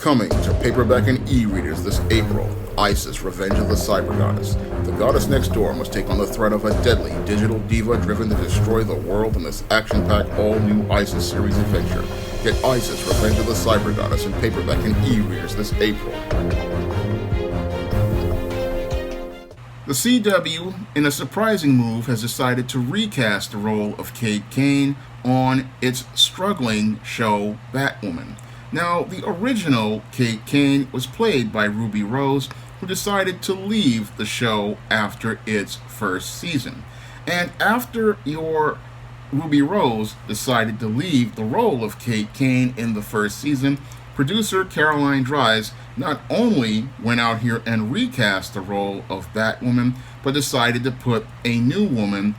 Coming to paperback and e-readers this April, Isis, Revenge of the Cyber Goddess. The goddess next door must take on the threat of a deadly digital diva driven to destroy the world in this action-packed all-new Isis series adventure. Get Isis, Revenge of the Cyber Goddess in paperback and e-readers this April. The CW, in a surprising move, has decided to recast the role of Kane on its struggling show Batwoman. Now, the original Kane was played by Ruby Rose, who decided to leave the show after its first season. And after your Ruby Rose decided to leave the role of Kane in the first season, producer Caroline Dries not only went out here and recast the role of Batwoman, but decided to put a new woman,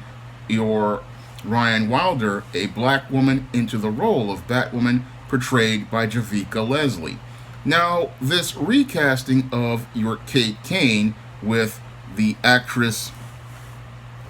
your Ryan Wilder, a black woman, into the role of Batwoman, portrayed by Javicia Leslie. Now, this recasting of your Kane with the actress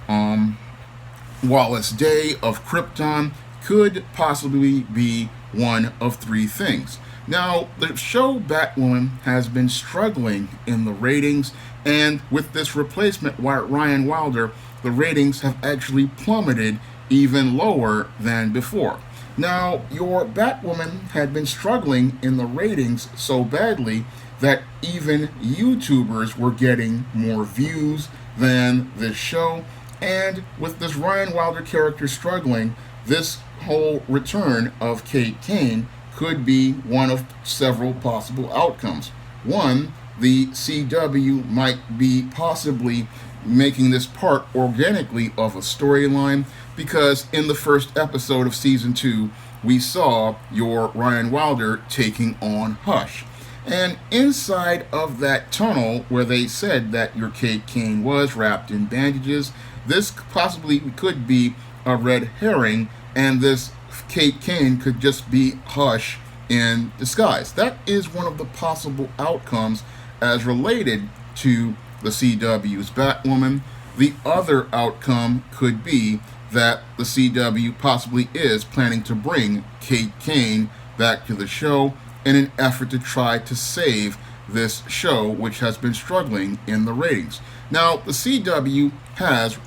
Wallace Day of Krypton could possibly be one of three things. Now, the show Batwoman has been struggling in the ratings, and with this replacement, Ryan Wilder, the ratings have actually plummeted even lower than before. Now, your Batwoman had been struggling in the ratings so badly that even YouTubers were getting more views than this show, and with this Ryan Wilder character struggling, this whole return of Kane could be one of several possible outcomes. One, the CW might be possibly making this part organically of a storyline, because in the first episode of season 2, we saw your Ryan Wilder taking on Hush. And inside of that tunnel where they said that your Kane was wrapped in bandages, this possibly could be a red herring, and this Kane could just be Hush in disguise. That is one of the possible outcomes as related to the CW's Batwoman. The other outcome could be that the CW possibly is planning to bring Kane back to the show in an effort to try to save this show, which has been struggling in the ratings. Now, the CW has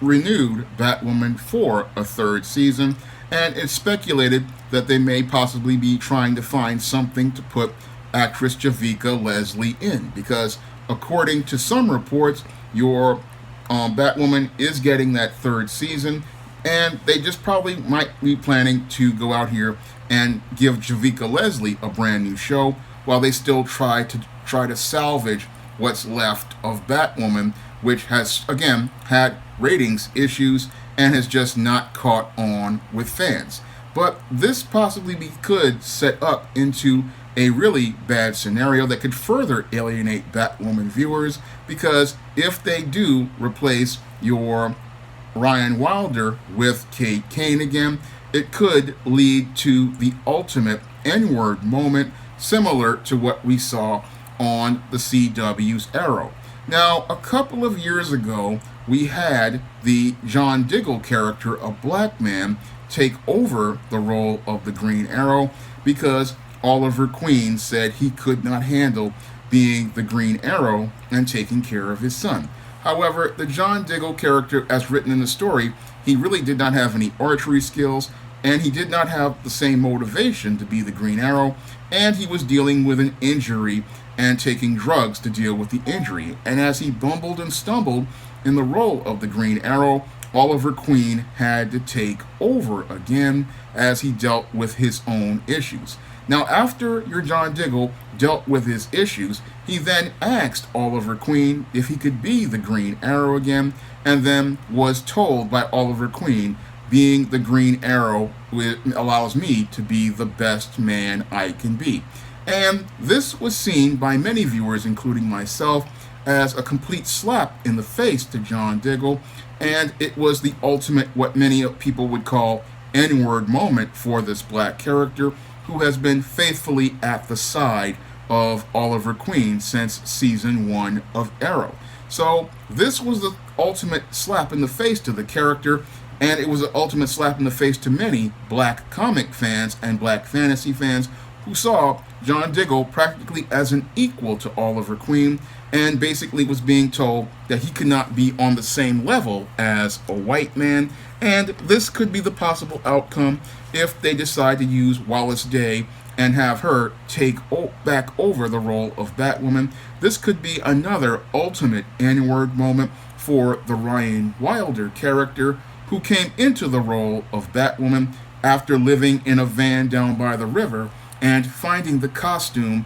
renewed Batwoman for a third season, and it's speculated that they may possibly be trying to find something to put actress Javicia Leslie in, because according to some reports, your Batwoman is getting that third season, and they just probably might be planning to go out here and give Javicia Leslie a brand new show while they still try to salvage what's left of Batwoman, which has again had ratings issues and has just not caught on with fans. But this possibly could set up into a really bad scenario that could further alienate Batwoman viewers, because if they do replace your Ryan Wilder with Kane again, it could lead to the ultimate N-word moment, similar to what we saw on the CW's Arrow. Now, a couple of years ago, we had the John Diggle character, a black man, take over the role of the Green Arrow because Oliver Queen said he could not handle being the Green Arrow and taking care of his son. However, the John Diggle character, as written in the story, he really did not have any archery skills, and he did not have the same motivation to be the Green Arrow, and he was dealing with an injury and taking drugs to deal with the injury. And as he bumbled and stumbled in the role of the Green Arrow, Oliver Queen had to take over again as he dealt with his own issues. Now, after your John Diggle dealt with his issues, he then asked Oliver Queen if he could be the Green Arrow again, and then was told by Oliver Queen, being the Green Arrow allows me to be the best man I can be. And this was seen by many viewers, including myself, as a complete slap in the face to John Diggle, and it was the ultimate, what many people would call, N-word moment for this black character, who has been faithfully at the side of Oliver Queen since season 1 of Arrow. So this was the ultimate slap in the face to the character, and it was an ultimate slap in the face to many black comic fans and black fantasy fans who saw John Diggle practically as an equal to Oliver Queen, and basically was being told that he could not be on the same level as a white man. And this could be the possible outcome if they decide to use Wallace Day and have her take back over the role of Batwoman. This could be another ultimate N-word moment for the Ryan Wilder character, who came into the role of Batwoman after living in a van down by the river and finding the costume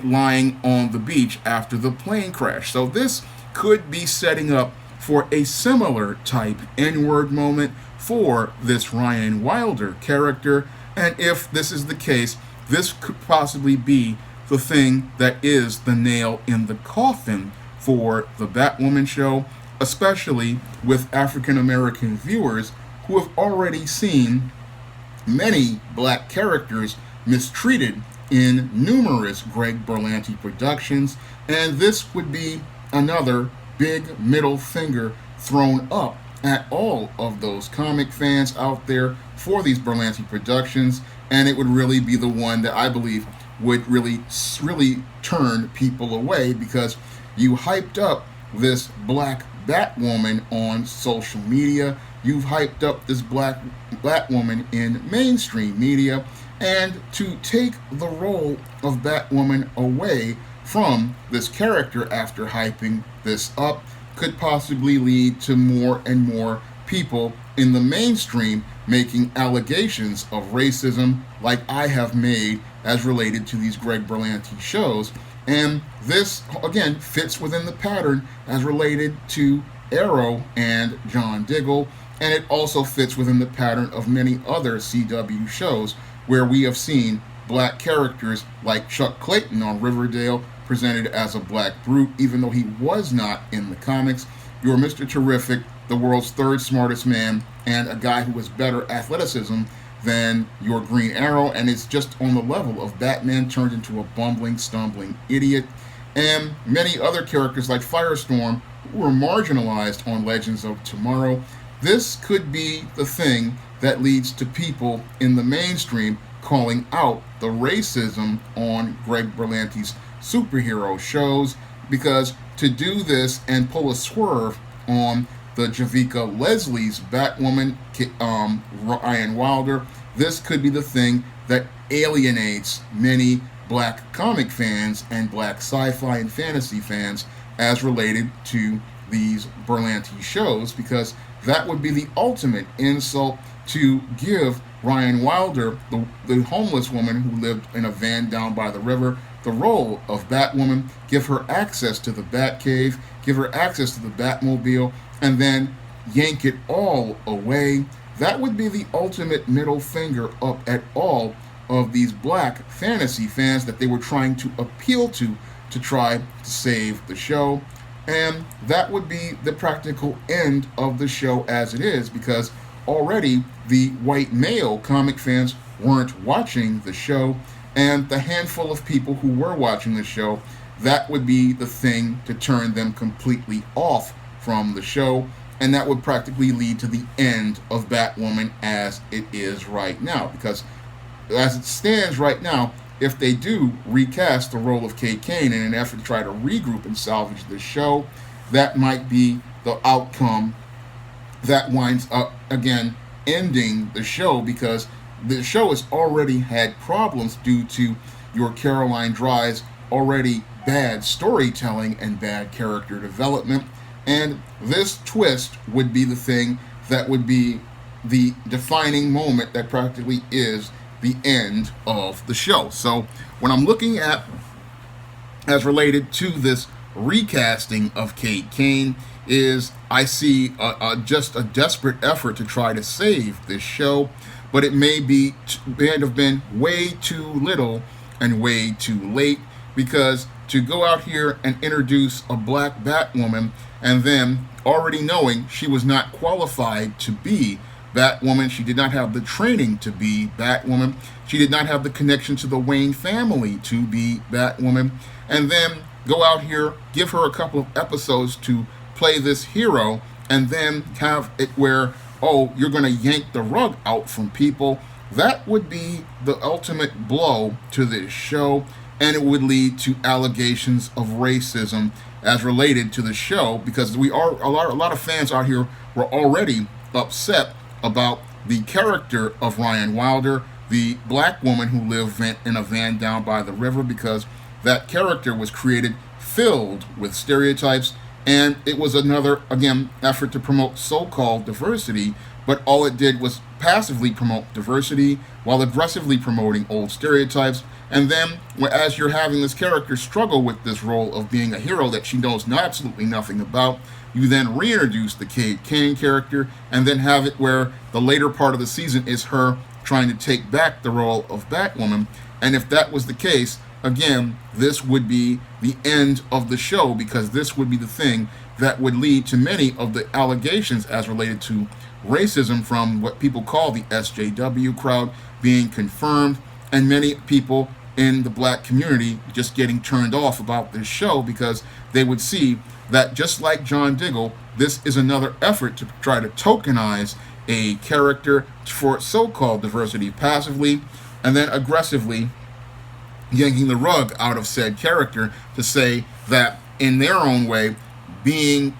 lying on the beach after the plane crash. So this could be setting up for a similar type N-word moment for this Ryan Wilder character. And if this is the case, this could possibly be the thing that is the nail in the coffin for the Batwoman show, especially with African American viewers who have already seen many black characters mistreated in numerous Greg Berlanti productions, and this would be another big middle finger thrown up at all of those comic fans out there for these Berlanti productions, and it would really be the one that I believe would really turn people away, because you hyped up this black Batwoman on social media, you've hyped up this black Batwoman in mainstream media, and to take the role of Batwoman away from this character after hyping this up could possibly lead to more and more people in the mainstream making allegations of racism like I have made as related to these Greg Berlanti shows. And this, again, fits within the pattern as related to Arrow and John Diggle, and it also fits within the pattern of many other CW shows where we have seen black characters like Chuck Clayton on Riverdale presented as a black brute, even though he was not in the comics. You're Mr. Terrific, the world's third smartest man, and a guy who has better athleticism than your Green Arrow, and is just on the level of Batman turned into a bumbling, stumbling idiot. And many other characters like Firestorm, who were marginalized on Legends of Tomorrow. This could be the thing that leads to people in the mainstream calling out the racism on Greg Berlanti's superhero shows, because to do this and pull a swerve on the Javicia Leslie's Batwoman, Ryan Wilder, this could be the thing that alienates many black comic fans and black sci-fi and fantasy fans as related to these Berlanti shows, because that would be the ultimate insult to give Ryan Wilder, the homeless woman who lived in a van down by the river, the role of Batwoman, give her access to the Batcave, give her access to the Batmobile, and then yank it all away. That would be the ultimate middle finger up at all of these black fantasy fans that they were trying to appeal to try to save the show. And that would be the practical end of the show as it is, because already the white male comic fans weren't watching the show, and the handful of people who were watching the show, that would be the thing to turn them completely off from the show, and that would practically lead to the end of Batwoman as it is right now. Because as it stands right now, if they do recast the role of Kane in an effort to try to regroup and salvage the show, that might be the outcome that winds up, again, ending the show, because the show has already had problems due to your Caroline Dry's already bad storytelling and bad character development. And this twist would be the thing that would be the defining moment that practically is the end of the show. So when I'm looking at, as related to this recasting of Kane, is I see just a desperate effort to try to save this show, but it may have been way too little and way too late, because to go out here and introduce a black Batwoman and then already knowing she was not qualified to be Batwoman, she did not have the training to be Batwoman, she did not have the connection to the Wayne family to be Batwoman, and then go out here, give her a couple of episodes to play this hero, and then have it where, oh, you're going to yank the rug out from people. that would be the ultimate blow to this show, and it would lead to allegations of racism as related to the show, because we are a lot of fans out here were already upset about the character of Ryan Wilder, the black woman who lived in a van down by the river, because that character was created filled with stereotypes, and it was another, again, effort to promote so-called diversity, but all it did was passively promote diversity while aggressively promoting old stereotypes. And then, as you're having this character struggle with this role of being a hero that she knows absolutely nothing about, you then reintroduce the Kane character, and then have it where the later part of the season is her trying to take back the role of Batwoman. And if that was the case, again, this would be the end of the show, because this would be the thing that would lead to many of the allegations as related to racism from what people call the SJW crowd being confirmed, and many people in the black community just getting turned off about this show, because they would see that, just like John Diggle, this is another effort to try to tokenize a character for so-called diversity passively, and then aggressively yanking the rug out of said character to say that in their own way, being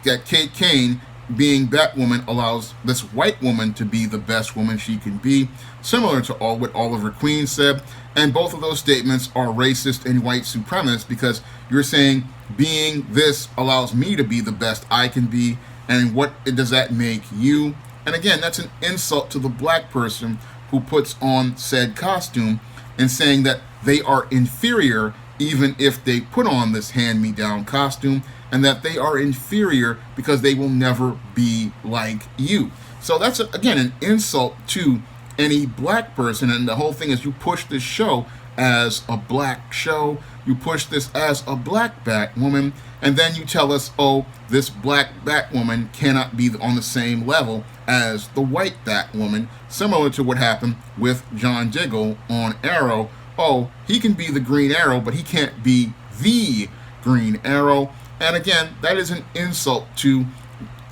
that Kane being Batwoman allows this white woman to be the best woman she can be, similar to what Oliver Queen said. And both of those statements are racist and white supremacist, because you're saying being this allows me to be the best I can be, and what does that make you? And again, that's an insult to the black person who puts on said costume, and saying that they are inferior even if they put on this hand-me-down costume, and that they are inferior because they will never be like you. So that's, again, an insult to any black person. And the whole thing is, you push this show as a black show, you push this as a black Batwoman, and then you tell us, oh, this black Batwoman cannot be on the same level as the white Batwoman, similar to what happened with John Diggle on Arrow. Oh, he can be the Green Arrow, but he can't be the Green Arrow. And again, that is an insult to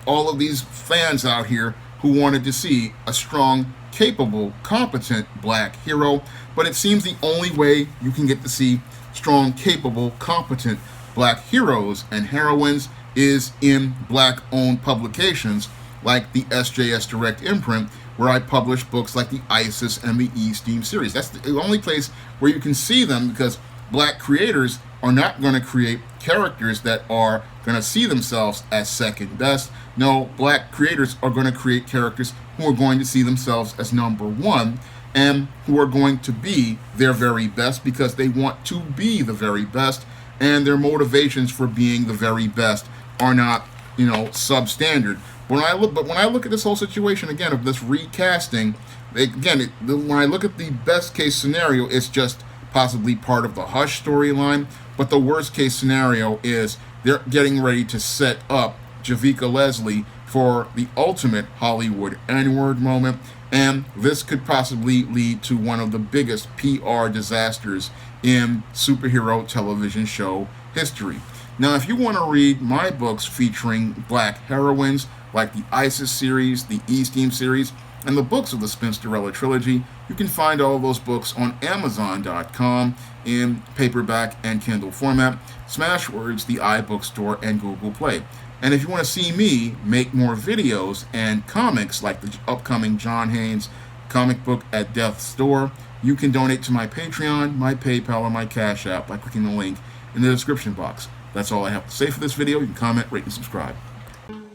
all of these fans out here who wanted to see a strong, capable, competent black hero. But it seems the only way you can get to see strong, capable, competent black heroes and heroines is in black-owned publications like the SJS Direct imprint, where I publish books like the ISIS and the E-Steam series. That's the only place where you can see them, because black creators are not going to create characters that are going to see themselves as second best. No, black creators are going to create characters who are going to see themselves as number one, and who are going to be their very best because they want to be the very best, and their motivations for being the very best are not, substandard. When I look at this whole situation again of this recasting, when I look at the best case scenario, it's just possibly part of the Hush storyline. But the worst case scenario is they're getting ready to set up Javicia Leslie for the ultimate Hollywood N-word moment, and this could possibly lead to one of the biggest PR disasters in superhero television show history. Now, if you want to read my books featuring black heroines, like the ISIS series, the E-Steam series, and the books of the Spinsterella trilogy, you can find all of those books on Amazon.com in paperback and Kindle format, Smashwords, the iBookstore, and Google Play. And if you want to see me make more videos and comics like the upcoming John Haynes comic book at Death's Door, you can donate to my Patreon, my PayPal, or my Cash App by clicking the link in the description box. That's all I have to say for this video. You can comment, rate, and subscribe.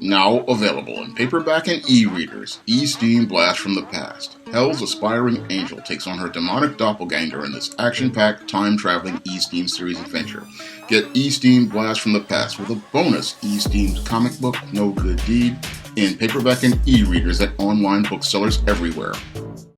Now available in paperback and e-readers, E-Steam Blast from the Past. Hell's aspiring angel takes on her demonic doppelganger in this action-packed, time-traveling E-Steam series adventure. Get E-Steam Blast from the Past with a bonus E-Steam comic book, No Good Deed, in paperback and e-readers at online booksellers everywhere.